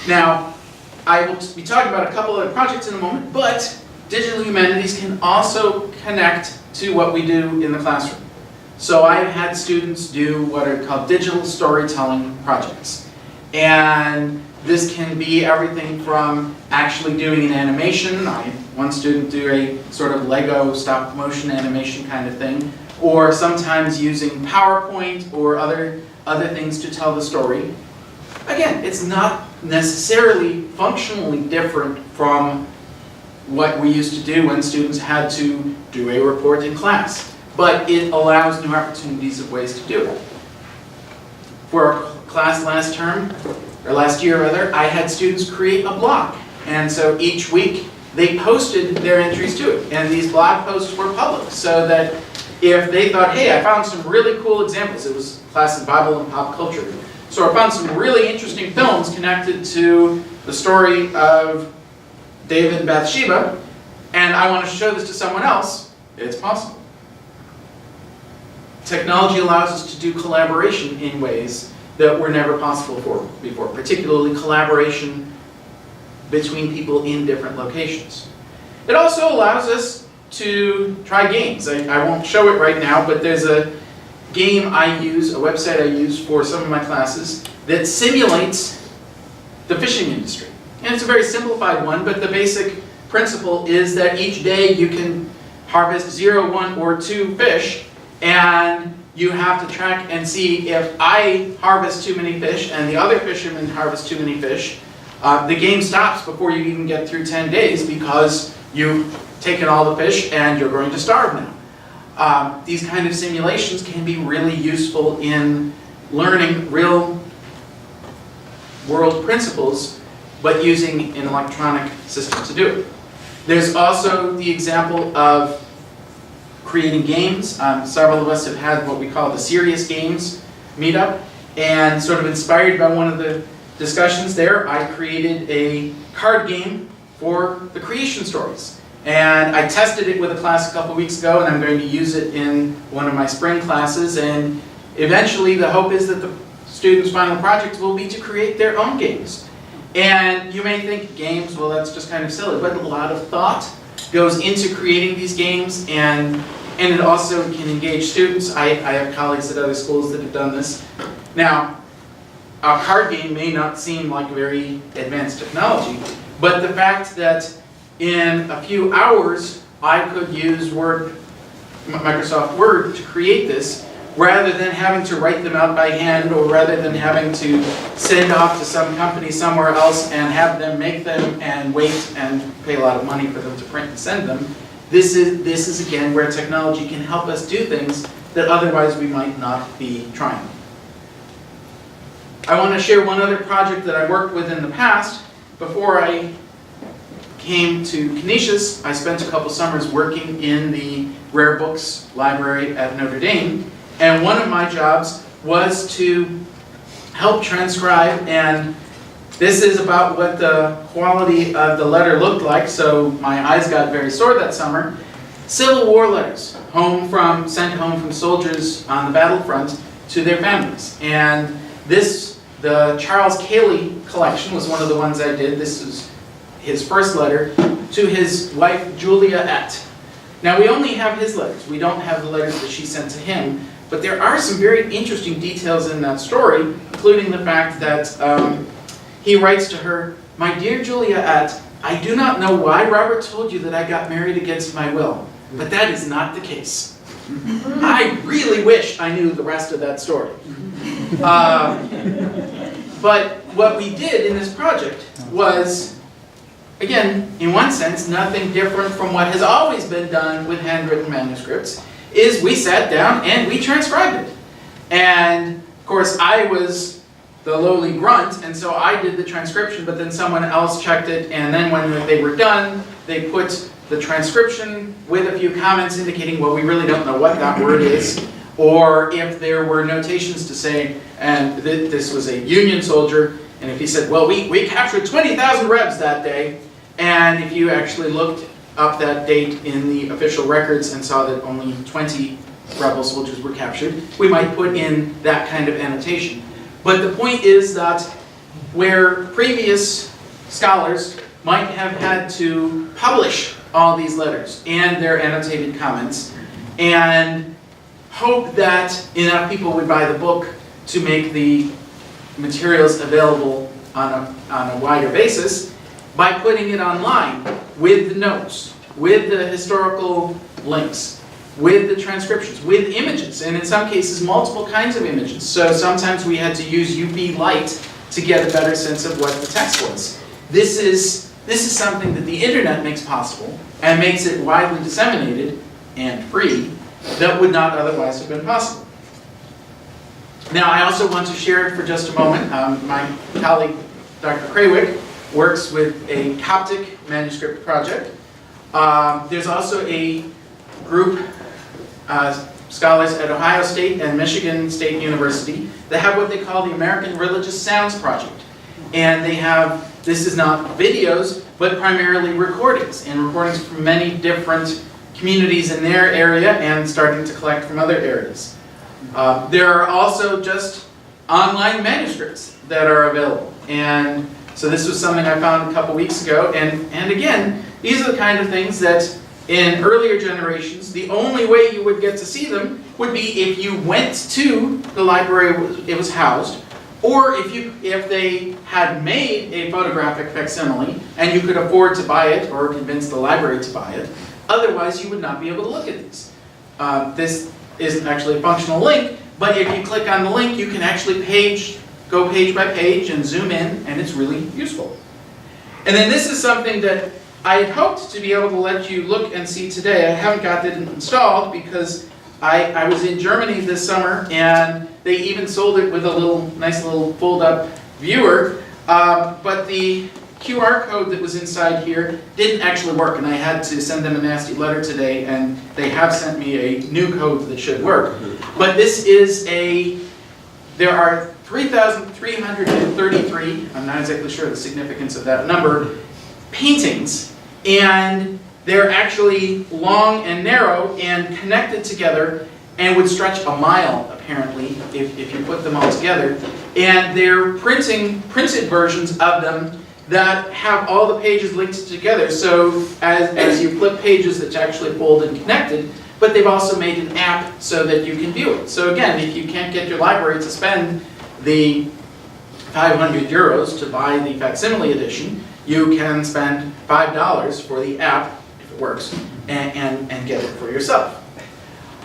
Now, I will be talking about a couple other projects in a moment, but digital humanities can also connect to what we do in the classroom. So I've had students do what are called digital storytelling projects. And this can be everything from actually doing an animation. I had one student do a sort of Lego stop motion animation kind of thing, or sometimes using PowerPoint or other things to tell the story. Again, it's not necessarily functionally different from what we used to do when students had to do a report in class, but it allows new opportunities of ways to do it. For our class last term, or last year rather, I had students create a blog, and so each week they posted their entries to it, and these blog posts were public, so that if they thought, hey, I found some really cool examples, it was class in Bible and pop culture, so I found some really interesting films connected to the story of David and Bathsheba, and I want to show this to someone else, it's possible. Technology allows us to do collaboration in ways that were never possible before, particularly collaboration between people in different locations. It also allows us to try games. I won't show it right now, but there's a game I use, a website I use for some of my classes that simulates the fishing industry. And it's a very simplified one, but the basic principle is that each day you can harvest 0, 1, or 2 fish, and you have to track and see if I harvest too many fish and the other fishermen harvest too many fish, the game stops before you even get through 10 days because you've taken all the fish and you're going to starve now. These kind of simulations can be really useful in learning real world principles, but using an electronic system to do it. There's also the example of creating games. Several of us have had what we call the Serious Games meetup, and sort of inspired by one of the discussions there, I created a card game for the creation stories. And I tested it with a class a couple weeks ago, and I'm going to use it in one of my spring classes, and eventually the hope is that the students' final project will be to create their own games. And you may think games, well, that's just kind of silly, but a lot of thought goes into creating these games, and it also can engage students. I have colleagues at other schools that have done this. Now, a card game may not seem like very advanced technology, but the fact that in a few hours I could use Microsoft Word to create this, rather than having to write them out by hand, or rather than having to send off to some company somewhere else and have them make them and wait and pay a lot of money for them to print and send them. This is again where technology can help us do things that otherwise we might not be trying. I want to share one other project that I worked with in the past. Before I came to Canisius, I spent a couple summers working in the Rare Books Library at Notre Dame. And one of my jobs was to help transcribe, and this is about what the quality of the letter looked like, so my eyes got very sore that summer. Civil War letters, sent home from soldiers on the battlefront to their families. And the Charles Cayley collection was one of the ones I did. This was his first letter to his wife, Julia Et. Now, we only have his letters. We don't have the letters that she sent to him. But there are some very interesting details in that story, including the fact that he writes to her, "My dear Juliet, I do not know why Robert told you that I got married against my will, but that is not the case. I really wish I knew the rest of that story." But what we did in this project was, again, in one sense, nothing different from what has always been done with handwritten manuscripts, is we sat down and we transcribed it. And of course I was the lowly grunt, and so I did the transcription, but then someone else checked it, and then when they were done, they put the transcription with a few comments indicating, well, we really don't know what that word is, or if there were notations to say, and this was a Union soldier, and if he said, well, we captured 20,000 Rebs that day, and if you actually looked up that date in the official records and saw that only 20 rebel soldiers were captured, we might put in that kind of annotation. But the point is that where previous scholars might have had to publish all these letters and their annotated comments and hope that enough people would buy the book to make the materials available on a wider basis by putting it online with the notes, with the historical links, with the transcriptions, with images, and in some cases multiple kinds of images. So sometimes we had to use UV light to get a better sense of what the text was. This is something that the internet makes possible and makes it widely disseminated and free that would not otherwise have been possible. Now I also want to share for just a moment, my colleague Dr. Krawick works with a Coptic manuscript project. There's also a group, scholars at Ohio State and Michigan State University, that have what they call the American Religious Sounds Project. And they have, this is not videos, but primarily recordings, and recordings from many different communities in their area and starting to collect from other areas. There are also just online manuscripts that are available. And so this was something I found a couple weeks ago. And again, these are the kind of things that in earlier generations, the only way you would get to see them would be if you went to the library it was housed, or if they had made a photographic facsimile and you could afford to buy it or convince the library to buy it. Otherwise, you would not be able to look at these. This isn't actually a functional link, but if you click on the link, you can actually go page by page and zoom in, and it's really useful. And then this is something that I had hoped to be able to let you look and see today. I haven't got it installed because I was in Germany this summer, and they even sold it with a nice little fold-up viewer, but the QR code that was inside here didn't actually work, and I had to send them a nasty letter today, and they have sent me a new code that should work. But this is there are 3,333, I'm not exactly sure the significance of that number, paintings, and they're actually long and narrow and connected together and would stretch a mile, apparently, if you put them all together. And they're printed versions of them that have all the pages linked together. So as you flip pages, it's actually folded and connected, but they've also made an app so that you can view it. So again, if you can't get your library to spend the 500 euros to buy the facsimile edition, you can spend $5 for the app, if it works, and get it for yourself.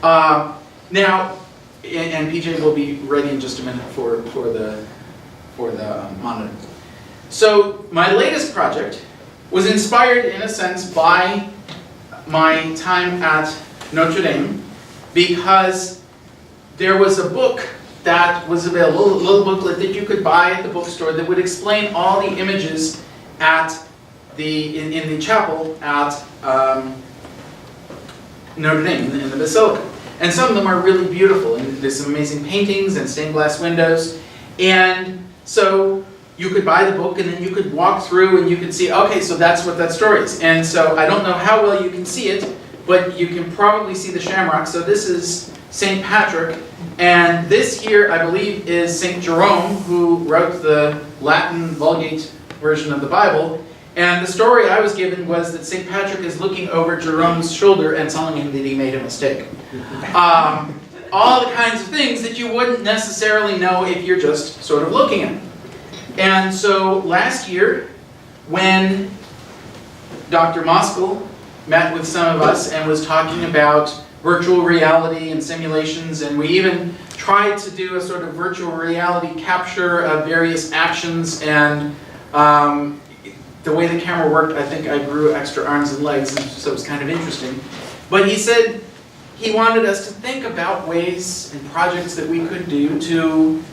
Now, and PJ will be ready in just a minute for the monitor. So my latest project was inspired, in a sense, by my time at Notre Dame, because there was a book that was available, a little booklet that you could buy at the bookstore that would explain all the images at in the chapel at Notre Dame, in the Basilica. And some of them are really beautiful, and there's some amazing paintings and stained glass windows. And so you could buy the book, and then you could walk through and you could see, okay, so that's what that story is. And so I don't know how well you can see it, but you can probably see the shamrock. So this is St. Patrick, and this here, I believe, is St. Jerome, who wrote the Latin Vulgate version of the Bible. And the story I was given was that St. Patrick is looking over Jerome's shoulder and telling him that he made a mistake. All the kinds of things that you wouldn't necessarily know if you're just sort of looking at them. And so last year, when Dr. Moskal met with some of us and was talking about virtual reality and simulations, and we even tried to do a sort of virtual reality capture of various actions, and the way the camera worked, I think I grew extra arms and legs, and so it was kind of interesting. But he said he wanted us to think about ways and projects that we could do to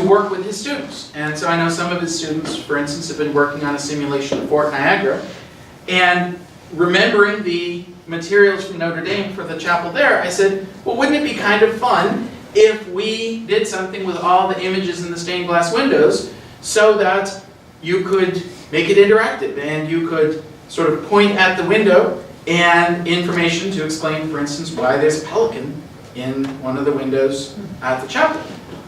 work with his students. And so I know some of his students, for instance, have been working on a simulation of Fort Niagara, and remembering the materials from Notre Dame for the chapel there, I said, well, wouldn't it be kind of fun if we did something with all the images in the stained glass windows so that you could make it interactive and you could sort of point at the window and information to explain, for instance, why there's a pelican in one of the windows at the chapel,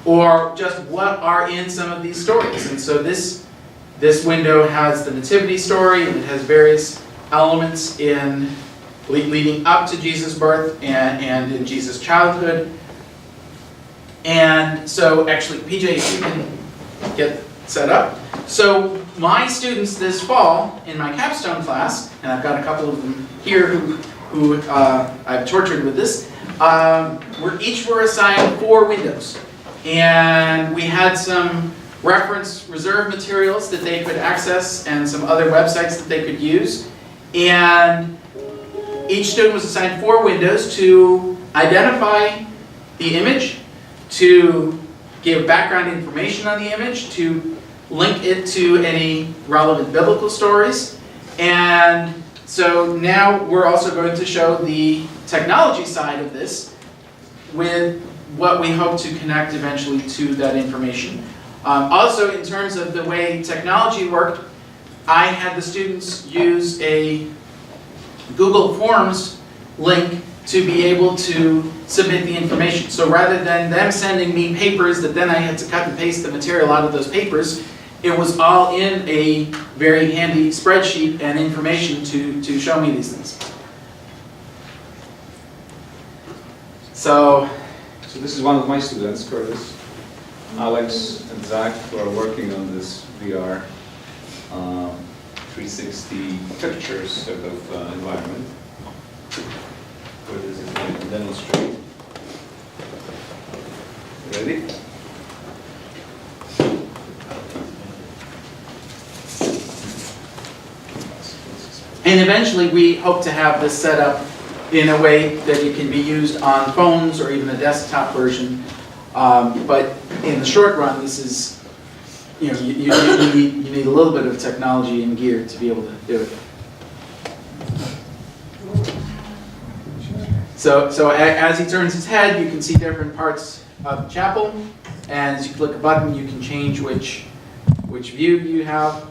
or just what are in some of these stories. And so this This window has the nativity story, and it has various elements in leading up to Jesus' birth and in Jesus' childhood. And so actually, PJ, if you can get set up. So my students this fall in my capstone class, and I've got a couple of them here who I've tortured with this, each were assigned 4 windows. And we had some reference reserve materials that they could access and some other websites that they could use. And each student was assigned 4 windows to identify the image, to give background information on the image, to link it to any relevant biblical stories. And so now we're also going to show the technology side of this with what we hope to connect eventually to that information. Also, in terms of the way technology worked, I had the students use a Google Forms link to be able to submit the information. So rather than them sending me papers that then I had to cut and paste the material out of those papers, it was all in a very handy spreadsheet and information to show me these things. So this is one of my students, Curtis. Alex and Zach, who are working on this VR 360 pictures sort of environment. Curtis is going to demonstrate. Ready? And eventually we hope to have this set up in a way that it can be used on phones or even a desktop version. But in the short run, this is, you need a little bit of technology and gear to be able to do it. So as he turns his head, you can see different parts of the chapel. And as you click a button, you can change which view you have.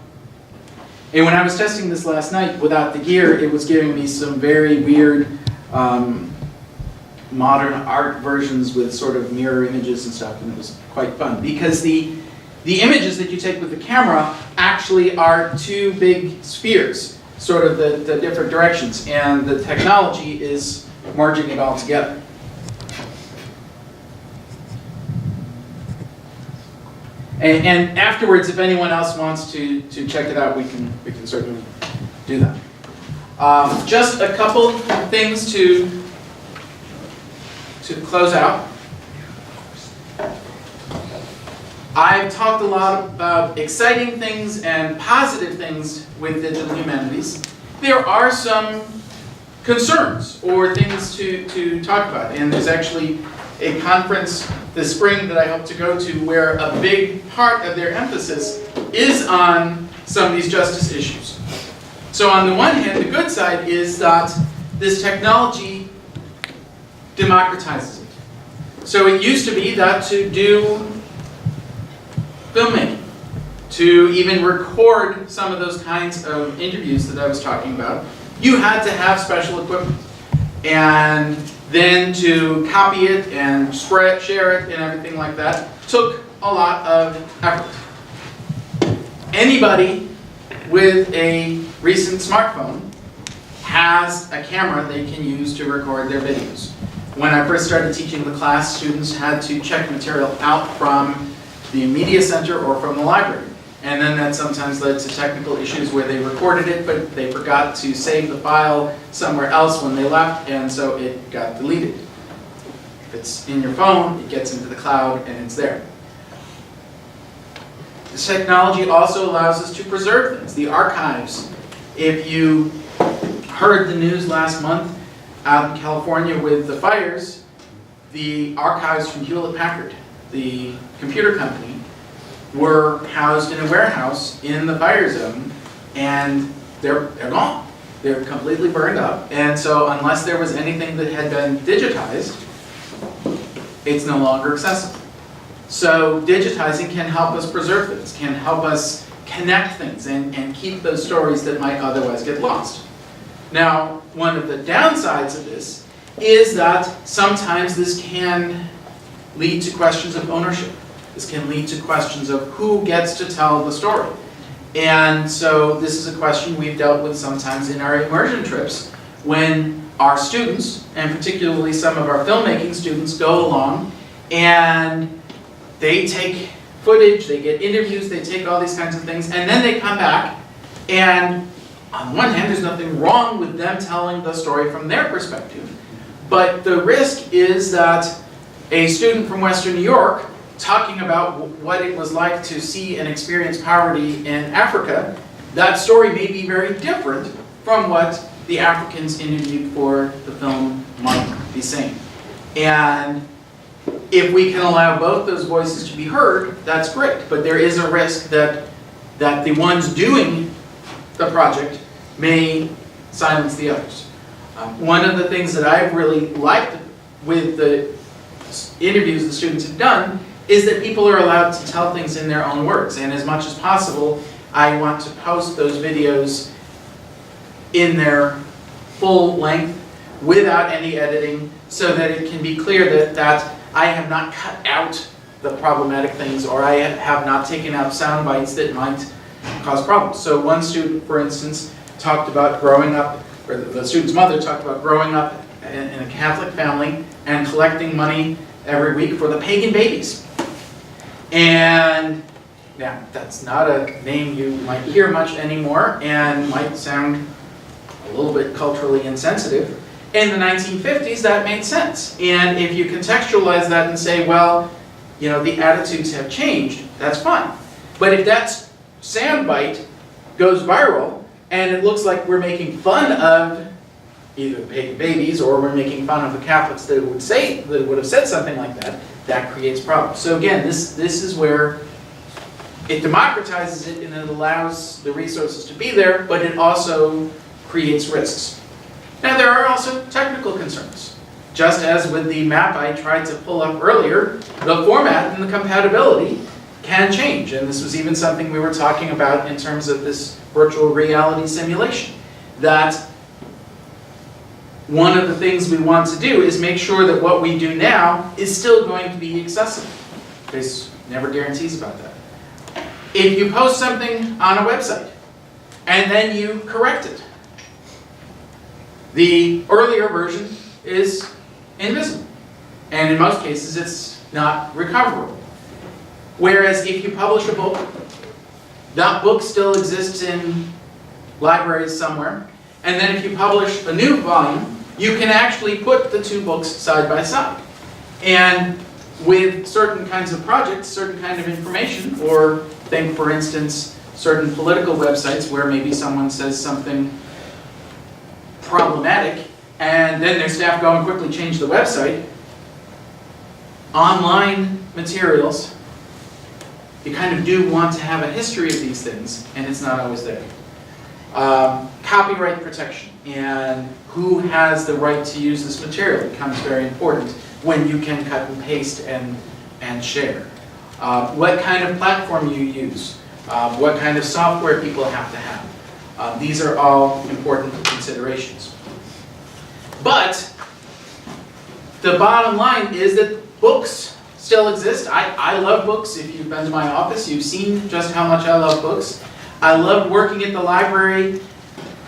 And when I was testing this last night without the gear, it was giving me some very weird modern art versions with sort of mirror images and stuff, and it was quite fun. Because the images that you take with the camera actually are 2 big spheres, sort of the different directions, and the technology is merging it all together. And afterwards, if anyone else wants to check it out, we can certainly do that. Just a couple things to close out. I've talked a lot about exciting things and positive things with digital humanities. There are some concerns or things to talk about, and there's actually a conference this spring that I hope to go to where a big part of their emphasis is on some of these justice issues. So on the one hand, the good side is that this technology democratizes it. So it used to be that to do filmmaking, to even record some of those kinds of interviews that I was talking about, you had to have special equipment. And then to copy it and share it and everything like that took a lot of effort. Anybody with a recent smartphone has a camera they can use to record their videos. When I first started teaching the class, students had to check material out from the media center or from the library. And then that sometimes led to technical issues where they recorded it, but they forgot to save the file somewhere else when they left, and so it got deleted. If it's in your phone, it gets into the cloud, and it's there. This technology also allows us to preserve things. The archives. If you heard the news last month out in California with the fires, the archives from Hewlett-Packard, the computer company, were housed in a warehouse in the fire zone, and they're gone. They're completely burned up, and so unless there was anything that had been digitized, it's no longer accessible. So digitizing can help us preserve things, can help us connect things, and keep those stories that might otherwise get lost. Now, one of the downsides of this is that sometimes this can lead to questions of ownership. This can lead to questions of who gets to tell the story. And so this is a question we've dealt with sometimes in our immersion trips, when our students, and particularly some of our filmmaking students, go along and they take footage, they get interviews, they take all these kinds of things, and then they come back, and on one hand, there's nothing wrong with them telling the story from their perspective, but the risk is that a student from Western New York talking about what it was like to see and experience poverty in Africa, that story may be very different from what the Africans interviewed for the film might be saying. And if we can allow both those voices to be heard, that's great. But there is a risk that the ones doing the project may silence the others. One of the things that I've really liked with the interviews the students have done is that people are allowed to tell things in their own words. And as much as possible, I want to post those videos in their full length without any editing so that it can be clear that I have not cut out the problematic things, or I have not taken out sound bites that might cause problems. So one student, for instance, talked about growing up, or the student's mother talked about growing up in a Catholic family and collecting money every week for the pagan babies. And now, that's not a name you might hear much anymore and might sound a little bit culturally insensitive. In the 1950s, that made sense. And if you contextualize that and say, well, you know, the attitudes have changed, that's fine. But if that soundbite goes viral and it looks like we're making fun of either the pagan babies or we're making fun of the Catholics that would have said something like that, that creates problems. So again, this is where it democratizes it and it allows the resources to be there, but it also creates risks. Now there are also technical concerns. Just as with the map I tried to pull up earlier, the format and the compatibility can change. And this was even something we were talking about in terms of this virtual reality simulation. That one of the things we want to do is make sure that what we do now is still going to be accessible. There's never guarantees about that. If you post something on a website and then you correct it, the earlier version is invisible. And in most cases, it's not recoverable. Whereas if you publish a book, that book still exists in libraries somewhere. And then if you publish a new volume, you can actually put the two books side by side. And with certain kinds of projects, certain kind of information, or think, for instance, certain political websites where maybe someone says something problematic, and then their staff go and quickly change the website. Online materials, you kind of do want to have a history of these things, and it's not always there. Copyright protection and who has the right to use this material becomes very important when you can cut and paste and share. What kind of platform you use, what kind of software people have to have. These are all important considerations. But the bottom line is that books still exist. I love books. If you've been to my office, you've seen just how much I love books. I loved working at the library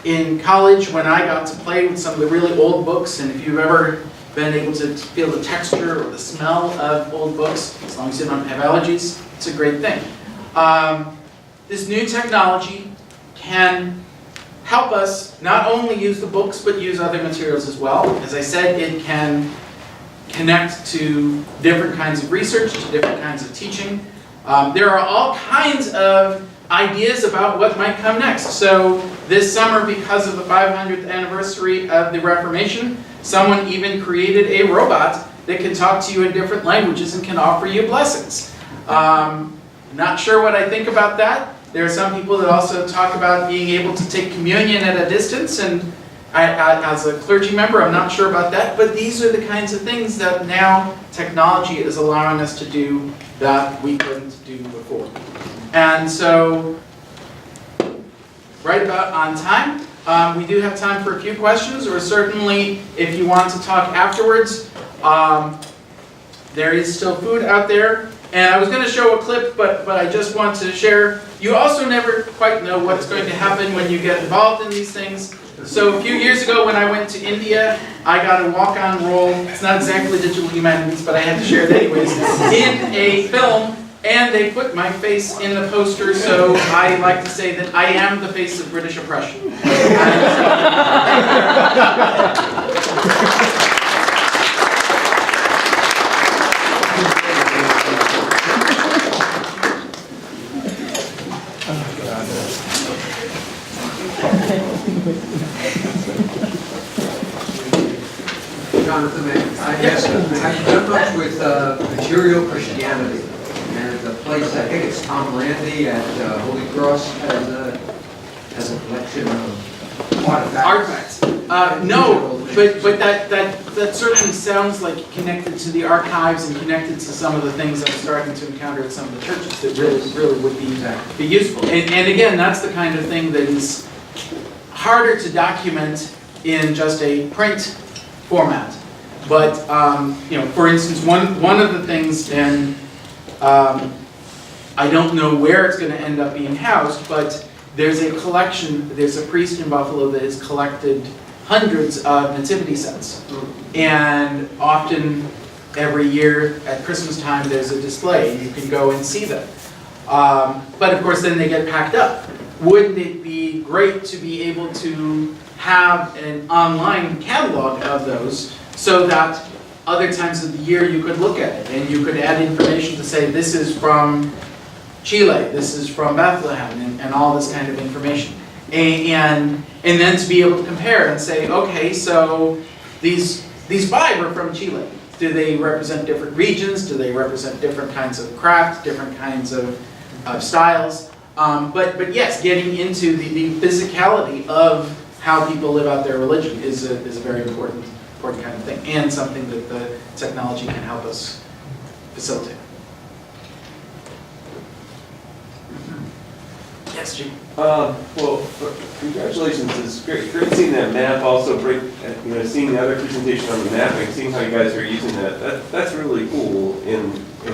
in college when I got to play with some of the really old books, and if you've ever been able to feel the texture or the smell of old books, as long as you don't have allergies, it's a great thing. This new technology can help us not only use the books, but use other materials as well. As I said, it can connect to different kinds of research, to different kinds of teaching. There are all kinds of ideas about what might come next. So this summer, because of the 500th anniversary of the Reformation, someone even created a robot that can talk to you in different languages and can offer you blessings. Not sure what I think about that. There are some people that also talk about being able to take communion at a distance, and as a clergy member, I'm not sure about that, but these are the kinds of things that now technology is allowing us to do that we couldn't do before. And so, right about on time, we do have time for a few questions, or certainly if you want to talk afterwards, there is still food out there. And I was going to show a clip, but I just want to share. You also never quite know what's going to happen when you get involved in these things. So a few years ago when I went to India, I got a walk-on role. It's not exactly digital humanities, but I had to share it anyways, in a film. And they put my face in the poster, so I like to say that I am the face of British oppression. Jonathan, I've done much with material Christianity, and the place, I think it's Tom Randy at Holy Cross has a collection of artifacts. No, but that certainly sounds like connected to the archives and connected to some of the things I'm starting to encounter at some of the churches that really would be useful. And again, that's the kind of thing that is harder to document in just a print format. But for instance, one of the things, and I don't know where it's going to end up being housed, but there's a collection. There's a priest in Buffalo that has collected hundreds of nativity sets, and often every year at Christmas time there's a display. You can go and see them, but of course then they get packed up. Wouldn't it be great to be able to have an online catalog of those so that other times of the year you could look at it and you could add information to say this is from Chile, this is from Bethlehem, and all this kind of information. And then to be able to compare and say, okay, so these five are from Chile. Do they represent different regions? Do they represent different kinds of craft, different kinds of styles? But yes, getting into the physicality of how people live out their religion is a very important kind of thing, and something that the technology can help us facilitate. Yes, Jim. Well, congratulations. It's great seeing that map. Also, seeing the other presentation on the mapping, seeing how you guys are using that. That's really cool in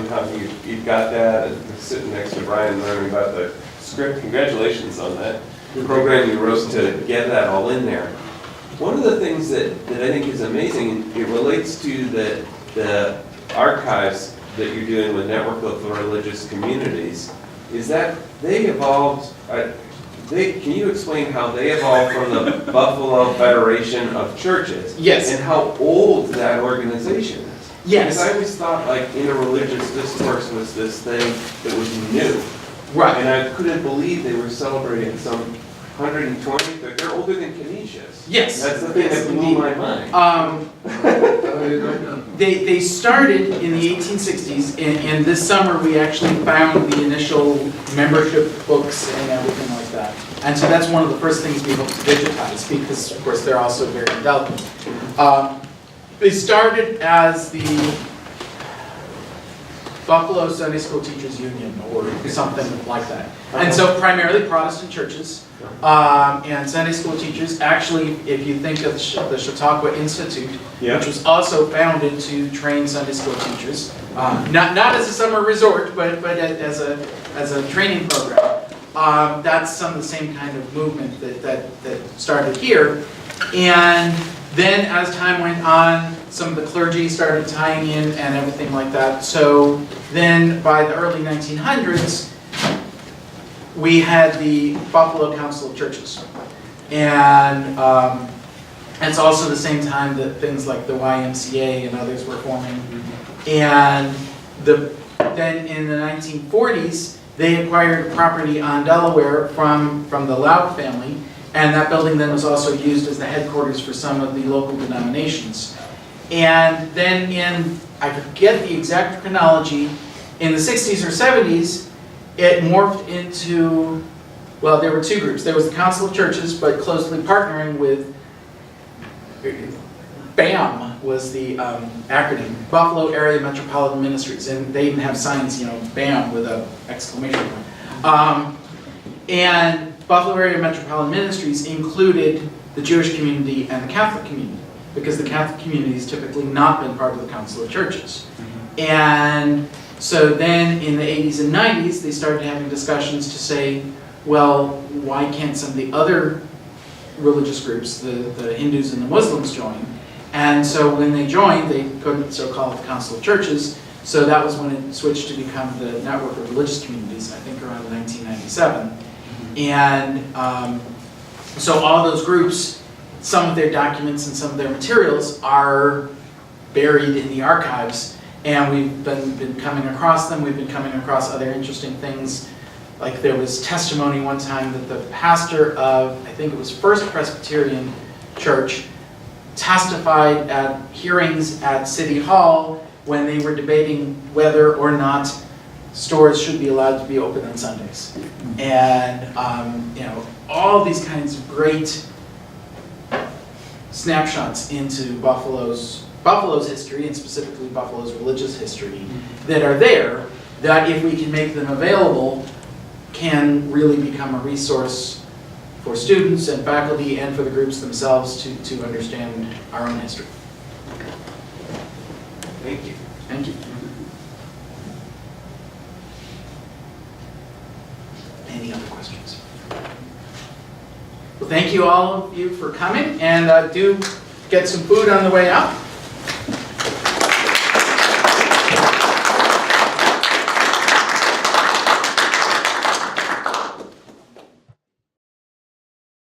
how you've got that. And sitting next to Brian, learning about the script. Congratulations on that program you wrote to get that all in there. One of the things that I think is amazing, it relates to the archives that you're doing with Network of Religious Communities, is that they evolved. Can you explain how they evolved from the Buffalo Federation of Churches? Yes. And how old that organization is? Yes. Because I always thought like interreligious discourse was this thing that was new. Right. And I couldn't believe they were celebrating some 120. They're older than Canisius. Yes. That's the thing that blew my mind. They started in the 1860s, and this summer we actually found the initial membership books and everything like that. And so that's one of the first things we hope to digitize, because of course they're also very indelibly. They started as the Buffalo Sunday School Teachers Union or something like that. And so primarily Protestant churches and Sunday school teachers. Actually, if you think of the Chautauqua Institute, which was also founded to train Sunday school teachers, not as a summer resort, but as a training program. That's some of the same kind of movement that started here. And then as time went on, some of the clergy started tying in and everything like that. So then by the early 1900s, we had the Buffalo Council of Churches. And it's also the same time that things like the YMCA and others were forming. And then in the 1940s, they acquired property on Delaware from the Loud family. And that building then was also used as the headquarters for some of the local denominations. And then I forget the exact chronology, in the 60s or 70s, it morphed into, well, there were two groups. There was the Council of Churches, but closely partnering with, BAM was the acronym, Buffalo Area Metropolitan Ministries. And they even have signs, BAM with an exclamation point. And Buffalo Area Metropolitan Ministries included the Jewish community and the Catholic community, because the Catholic community has typically not been part of the Council of Churches. And So then in the 80s and 90s, they started having discussions to say, well, why can't some of the other religious groups, the Hindus and the Muslims, join? And so when they joined, they couldn't so-called the Council of Churches, so that was when it switched to become the Network of Religious Communities, I think around 1997. And so all those groups, some of their documents and some of their materials are buried in the archives, and we've been coming across them. We've been coming across other interesting things. Like there was testimony one time that the pastor of, I think it was First Presbyterian Church, testified at hearings at City Hall when they were debating whether or not stores should be allowed to be open on Sundays. And you know, all these kinds of great snapshots into Buffalo's history, and specifically Buffalo's religious history, that are there, that if we can make them available, can really become a resource for students and faculty and for the groups themselves to understand our own history. Thank you. Thank you. Any other questions? Well, thank you all of you for coming, and do get some food on the way out.